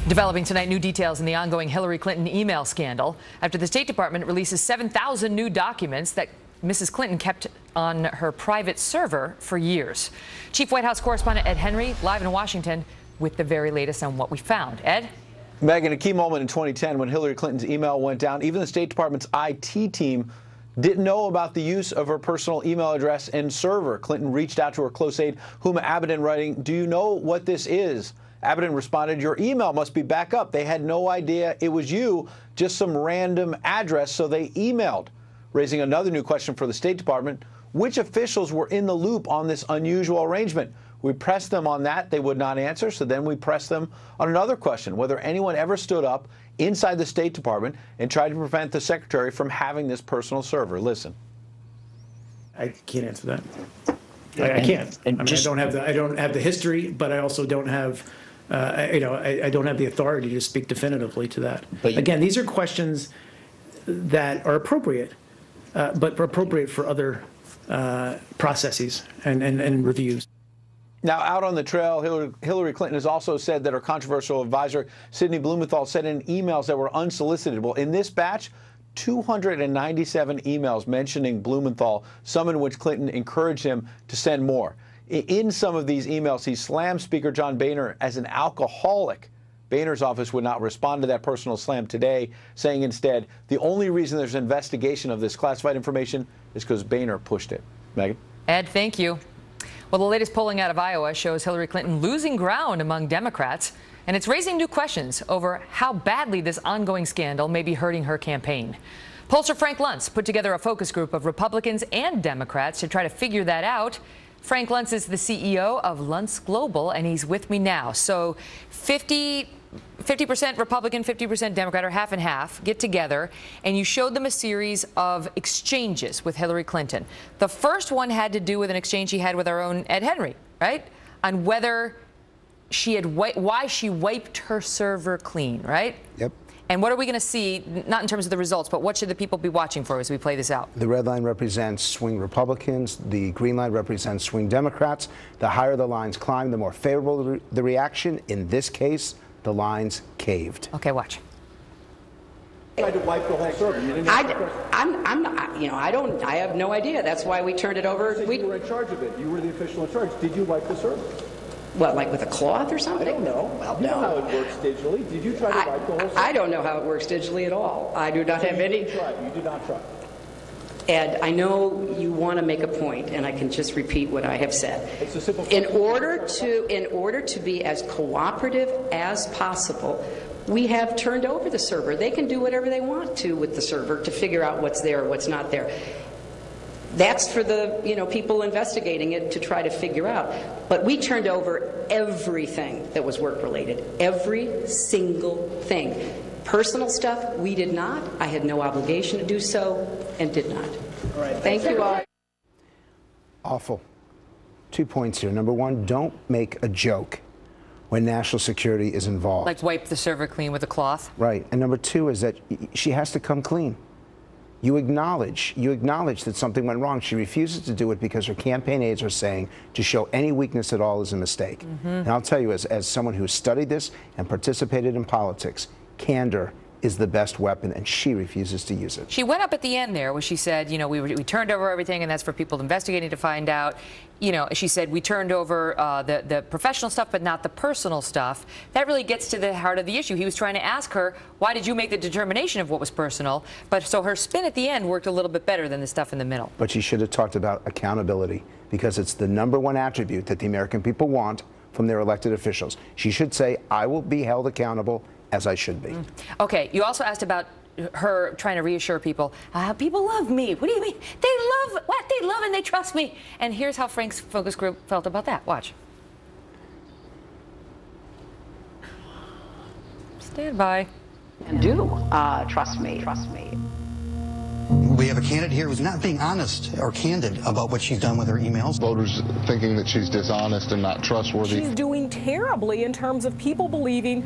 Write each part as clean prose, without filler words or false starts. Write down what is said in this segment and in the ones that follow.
Developing tonight, new details in the ongoing Hillary Clinton email scandal after the State Department releases 7,000 new documents that Mrs. Clinton kept on her private server for years. Chief White House correspondent Ed Henry live in Washington with the very latest on what we found. Ed? Megan, a key moment in 2010 when Hillary Clinton's email went down. Even the State Department's IT team didn't know about the use of her personal email address and server. Clinton reached out to her close aide, Huma Abedin, writing, "Do you know what this is?" Abedin responded, "Your email must be back up." They had no idea it was you, just some random address, so they emailed. Raising another new question for the State Department, which officials were in the loop on this unusual arrangement? We pressed them on that. They would not answer, so then we pressed them on another question, whether anyone ever stood up inside the State Department and tried to prevent the secretary from having this personal server. Listen. I can't answer that. I can't. I don't have the history, but I also don't have I don't have the authority to speak definitively to that. But again, these are questions that are appropriate, but appropriate for other processes and reviews. Now, out on the trail, Hillary Clinton has also said that her controversial advisor, Sidney Blumenthal, sent in emails that were unsolicited. Well, in this batch, 297 emails mentioning Blumenthal, some in which Clinton encouraged him to send more. In some of these emails, he slammed Speaker John Boehner as an alcoholic. Boehner's office would not respond to that personal slam today, saying instead, the only reason there's an investigation of this classified information is because Boehner pushed it. Megan? Ed, thank you. Well, the latest polling out of Iowa shows Hillary Clinton losing ground among Democrats, and it's raising new questions over how badly this ongoing scandal may be hurting her campaign. Pollster Frank Luntz put together a focus group of Republicans and Democrats to try to figure that out. Frank Luntz is the CEO of Luntz Global, and he's with me now. So 50% Republican, 50% Democrat, or half and half, get together, and you showed them a series of exchanges with Hillary Clinton. The first one had to do with an exchange she had with our own Ed Henry, right? On whether she had why she wiped her server clean, right? Yep. And what are we going to see, not in terms of the results, but what should the people be watching for as we play this out? The red line represents swing Republicans. The green line represents swing Democrats. The higher the lines climb, the more favorable the reaction. In this case, the lines caved. Okay, watch. Tried to wipe the whole server. I'm not, I have no idea. That's why we turned it over. You were in charge of it. You were the official in charge. Did you wipe the server? What, like with a cloth or something? I don't know. Well, you know how it works digitally. Did you try to wipe the whole server? I don't know how it works digitally at all. I do not have any. You did not try. Ed, I know you want to make a point, and I can just repeat what I have said. It's a simple in order to be as cooperative as possible, we have turned over the server. They can do whatever they want to with the server to figure out what's there or what's not there. That's for the people investigating it to try to figure out. But we turned over everything that was work related, every single thing. Personal stuff, we did not. I had no obligation to do so and did not. All right. Thank you all. Awful. 2 points here. Number one, don't make a joke when national security is involved. Like wipe the server clean with a cloth? Right. And number two is that she has to come clean. You acknowledge that something went wrong. She refuses to do it because her campaign aides are saying to show any weakness at all is a mistake. Mm-hmm. And I'll tell you, as someone who studied this and participated in politics, candor is the best weapon, and she refuses to use it. She went up at the end there where she said, we turned over everything, and that's for people investigating to find out. She said we turned over the professional stuff, but not the personal stuff. That really gets to the heart of the issue. He was trying to ask her, why did you make the determination of what was personal? But so her spin at the end worked a little bit better than the stuff in the middle. But she should have talked about accountability, because it's the #1 attribute that the American people want from their elected officials. She should say, I will be held accountable as I should be. Okay, you also asked about her trying to reassure people. People love me. What do you mean? They love what? They love and they trust me. And here's how Frank's focus group felt about that. Watch. Stand by. And do trust me. Trust me. We have a candidate here who's not being honest or candid about what she's done with her emails. Voters thinking that she's dishonest and not trustworthy. She's doing terribly in terms of people believing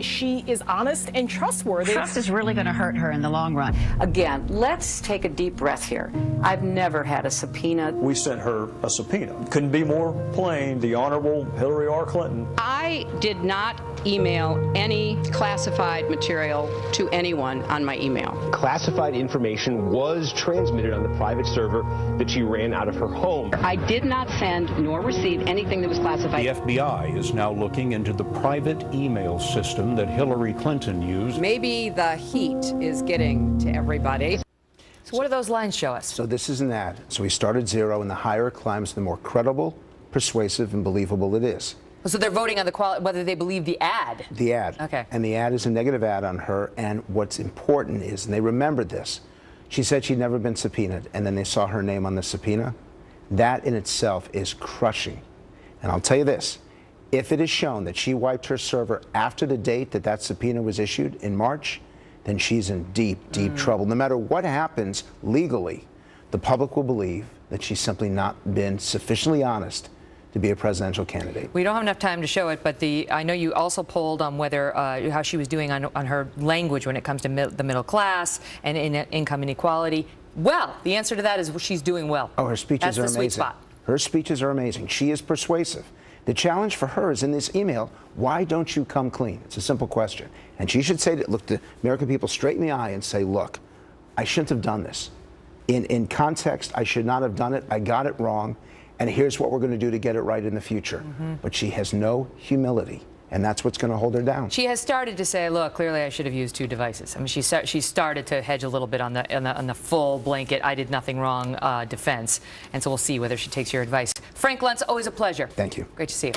she is honest and trustworthy. Trust is really going to hurt her in the long run. Again, let's take a deep breath here. I've never had a subpoena. We sent her a subpoena. Couldn't be more plain. The Honorable Hillary R. Clinton. I did not email any classified material to anyone on my email. Classified information was transmitted on the private server that she ran out of her home. I did not send nor receive anything that was classified. The FBI is now looking into the private email system that Hillary Clinton used. Maybe the heat is getting to everybody. So what do those lines show us? So this is an ad. So we start at 0, and the higher it climbs, the more credible, persuasive, and believable it is. So they're voting on the whether they believe the ad. The ad. Okay. And the ad is a negative ad on her. And what's important is, and they remembered this, she said she'd never been subpoenaed, and then they saw her name on the subpoena. That in itself is crushing. And I'll tell you this, if it is shown that she wiped her server after the date that that subpoena was issued in March, then she's in deep, deep trouble. No matter what happens legally, the public will believe that she's simply not been sufficiently honest to be a presidential candidate. We don't have enough time to show it, but I know you also polled on whether how she was doing on her language when it comes to the middle class and income inequality. Well, the answer to that is she's doing well. Oh, her speeches are amazing. That's the sweet spot. Her speeches are amazing. She is persuasive. The challenge for her is in this email, why don't you come clean? It's a simple question. And she should say, look the American people straight in the eye and say, look, I shouldn't have done this. In context, I should not have done it. I got it wrong. And here's what we're going to do to get it right in the future. But she has no humility, and that's what's going to hold her down. She has started to say, look, clearly I should have used 2 devices. I mean, she started to hedge a little bit on the full blanket, I did nothing wrong defense. And so we'll see whether she takes your advice. Frank Luntz, always a pleasure. Thank you. Great to see you.